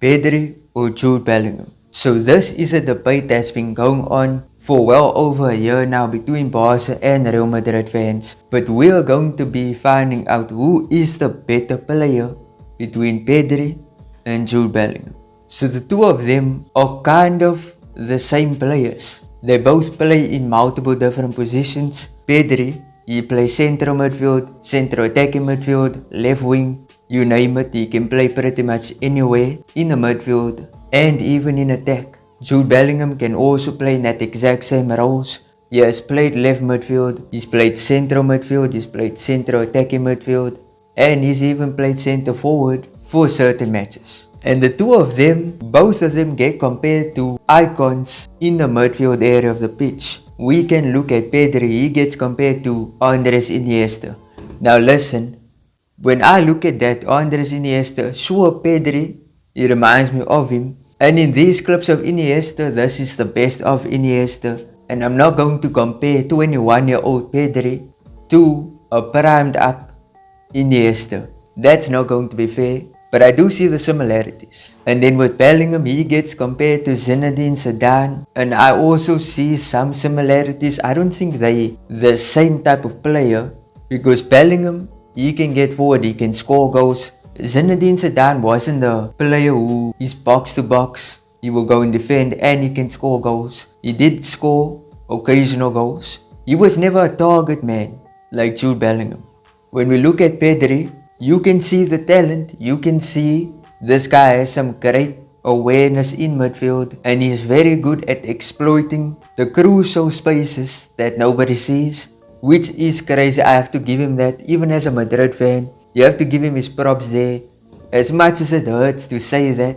Pedri or Jude Bellingham? So this is a debate that's been going on for well over a year now between Barca and Real Madrid fans. But we are going to be finding out who is the better player between Pedri and Jude Bellingham. So the two of them are kind of the same players. They both play in multiple different positions. Pedri, he plays central midfield, central attacking midfield, left wing, you name it, he can play pretty much anywhere in the midfield and even in attack. Jude Bellingham can also play in that exact same roles. He has played left midfield, he's played central midfield, he's played central attacking midfield, and he's even played center forward for certain matches. And the two of them, both of them get compared to icons in the midfield area of the pitch. We can look at Pedri, he gets compared to Andres Iniesta. Now listen, when I look at that Andres Iniesta, sure Pedri, he reminds me of him. And in these clips of Iniesta, this is the best of Iniesta. And I'm not going to compare 21-year-old Pedri to a primed up Iniesta. That's not going to be fair. But I do see the similarities. And then with Bellingham, he gets compared to Zinedine Zidane. And I also see some similarities. I don't think they the same type of player. Because Bellingham, he can get forward, he can score goals. Zinedine Zidane wasn't the player who is box to box. He will go and defend and he can score goals. He did score occasional goals. He was never a target man like Jude Bellingham. When we look at Pedri, you can see the talent, you can see this guy has some great awareness in midfield and he's very good at exploiting the crucial spaces that nobody sees, which is crazy. I have to give him that. Even as a Madrid fan, you have to give him his props there. As much as it hurts to say that,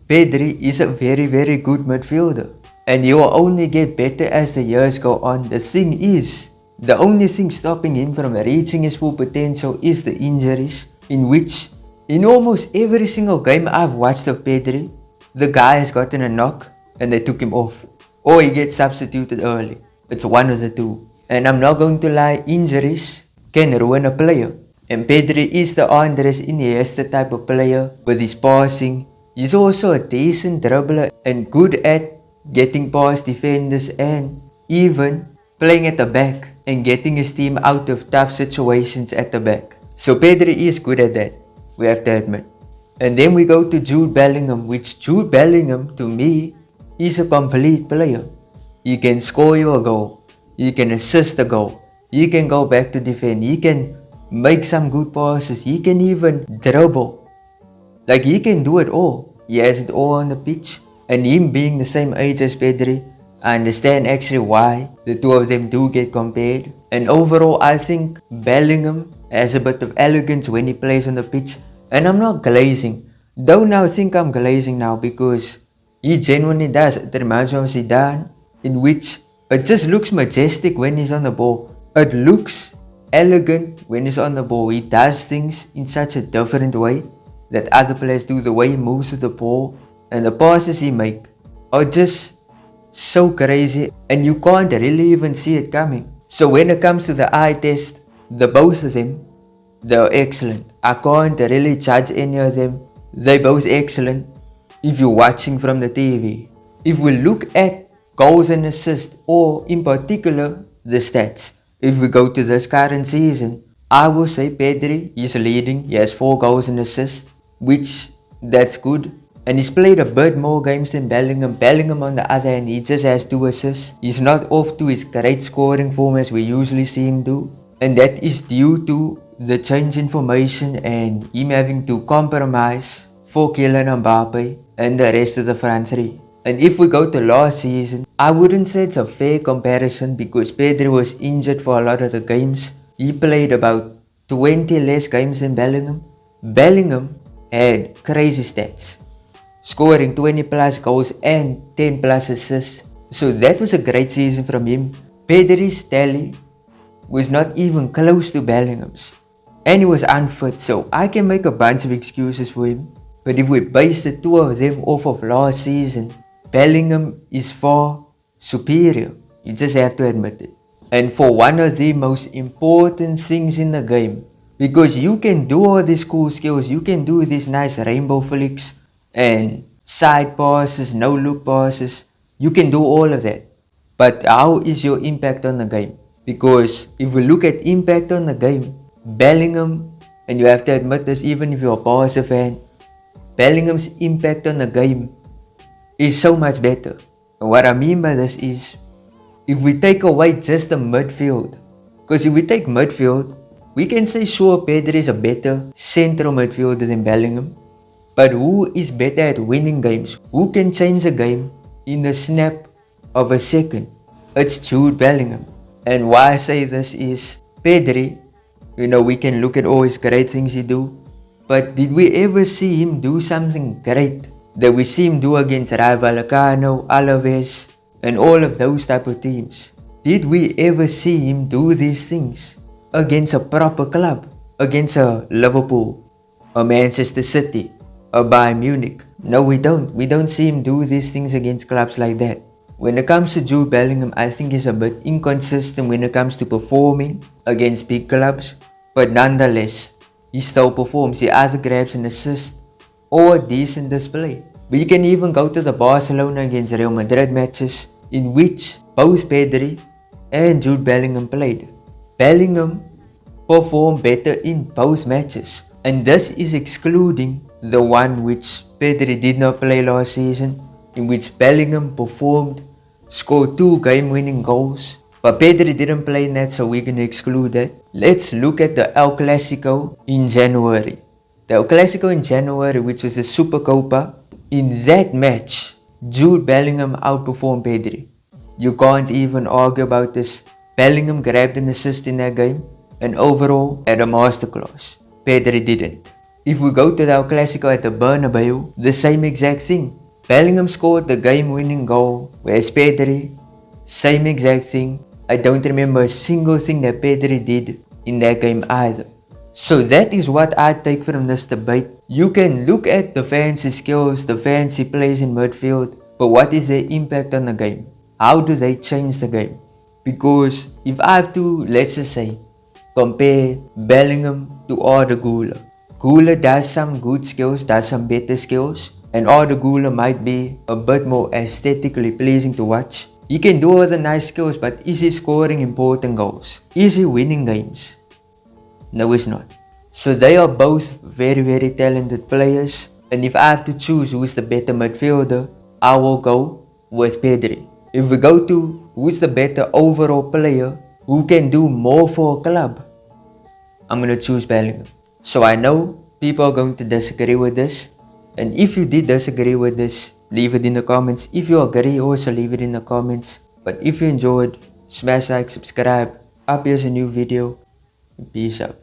Pedri is a very, very good midfielder and he will only get better as the years go on. The thing is, the only thing stopping him from reaching his full potential is the injuries, in which, in almost every single game I've watched of Pedri, the guy has gotten a knock and they took him off. Or he gets substituted early. It's one of the two. And I'm not going to lie, injuries can ruin a player. And Pedri is the Andres Iniesta type of player with his passing. He's also a decent dribbler and good at getting past defenders and even playing at the back and getting his team out of tough situations at the back. So Pedri is good at that, we have to admit. And then we go to Jude Bellingham, which Jude Bellingham, to me, is a complete player. He can score you a goal, he can assist a goal, he can go back to defend, he can make some good passes, he can even dribble. Like, he can do it all. He has it all on the pitch. And him being the same age as Pedri, I understand actually why the two of them do get compared. And overall, I think Bellingham has a bit of elegance when he plays on the pitch. And I'm not glazing. Don't now think I'm glazing now, because he genuinely does. It reminds me of Zidane, in which it just looks majestic when he's on the ball. It looks elegant when he's on the ball. He does things in such a different way that other players do. The way he moves with the ball and the passes he makes are just so crazy, and you can't really even see it coming. So when it comes to the eye test, the both of them, they're excellent. I can't really judge any of them. They're both excellent if you're watching from the TV. If we look at goals and assists, or in particular the stats, if we go to this current season, I will say Pedri is leading. He has 4 goals and assists, which that's good. And he's played a bit more games than Bellingham. Bellingham, on the other hand, he just has 2 assists. He's not off to his great scoring form as we usually see him do. And that is due to the change in formation and him having to compromise for Kylian Mbappe and the rest of the front three. And if we go to last season, I wouldn't say it's a fair comparison, because Pedri was injured for a lot of the games. He played about 20 less games than Bellingham. Bellingham had crazy stats, scoring 20 plus goals and 10 plus assists. So that was a great season from him. Pedri's tally was not even close to Bellingham's. And he was unfit, so I can make a bunch of excuses for him. But if we base the two of them off of last season, Bellingham is far superior. You just have to admit it. And for one of the most important things in the game, because you can do all these cool skills, you can do these nice rainbow flicks, and side passes, no look passes. You can do all of that. But how is your impact on the game? Because if we look at impact on the game, Bellingham, and you have to admit this even if you're a Barca fan, Bellingham's impact on the game is so much better. And what I mean by this is, if we take away just the midfield, because if we take midfield, we can say sure Pedri is a better central midfielder than Bellingham, but who is better at winning games? Who can change a game in the snap of a second? It's Jude Bellingham. And why I say this is, Pedri, we can look at all his great things he do, but did we ever see him do something great that we see him do against Rayo Vallecano, Alaves, and all of those type of teams? Did we ever see him do these things against a proper club? Against a Liverpool, a Manchester City, a Bayern Munich? No, we don't. We don't see him do these things against clubs like that. When it comes to Jude Bellingham, I think he's a bit inconsistent when it comes to performing against big clubs, but nonetheless, he still performs. He either grabs an assist or a decent display. But you can even go to the Barcelona against Real Madrid matches in which both Pedri and Jude Bellingham played. Bellingham performed better in both matches, and this is excluding the one which Pedri did not play last season, in which Bellingham performed, scored 2 game-winning goals, but Pedri didn't play in that, so we're gonna exclude that. Let's look at the El Clasico in January. The El Clasico in January, which was the Supercopa, in that match, Jude Bellingham outperformed Pedri. You can't even argue about this. Bellingham grabbed an assist in that game, and overall had a masterclass. Pedri didn't. If we go to the El Clasico at the Bernabeu, the same exact thing. Bellingham scored the game-winning goal, whereas Pedri, same exact thing. I don't remember a single thing that Pedri did in that game either. So that is what I take from this debate. You can look at the fancy skills, the fancy plays in midfield, but what is their impact on the game? How do they change the game? Because if I have to, let's just say, compare Bellingham to Arda Güler. Güler does some good skills, does some better skills, and Arda Güler might be a bit more aesthetically pleasing to watch. He can do all the nice skills, but is he scoring important goals? Is he winning games? No, he's not. So they are both very, very talented players, and if I have to choose who is the better midfielder, I will go with Pedri. If we go to who's the better overall player, who can do more for a club, I'm gonna choose Bellingham. So I know people are going to disagree with this, and if you did disagree with this, leave it in the comments. If you agree, also leave it in the comments. But if you enjoyed, smash like, subscribe, up here's a new video, and peace out.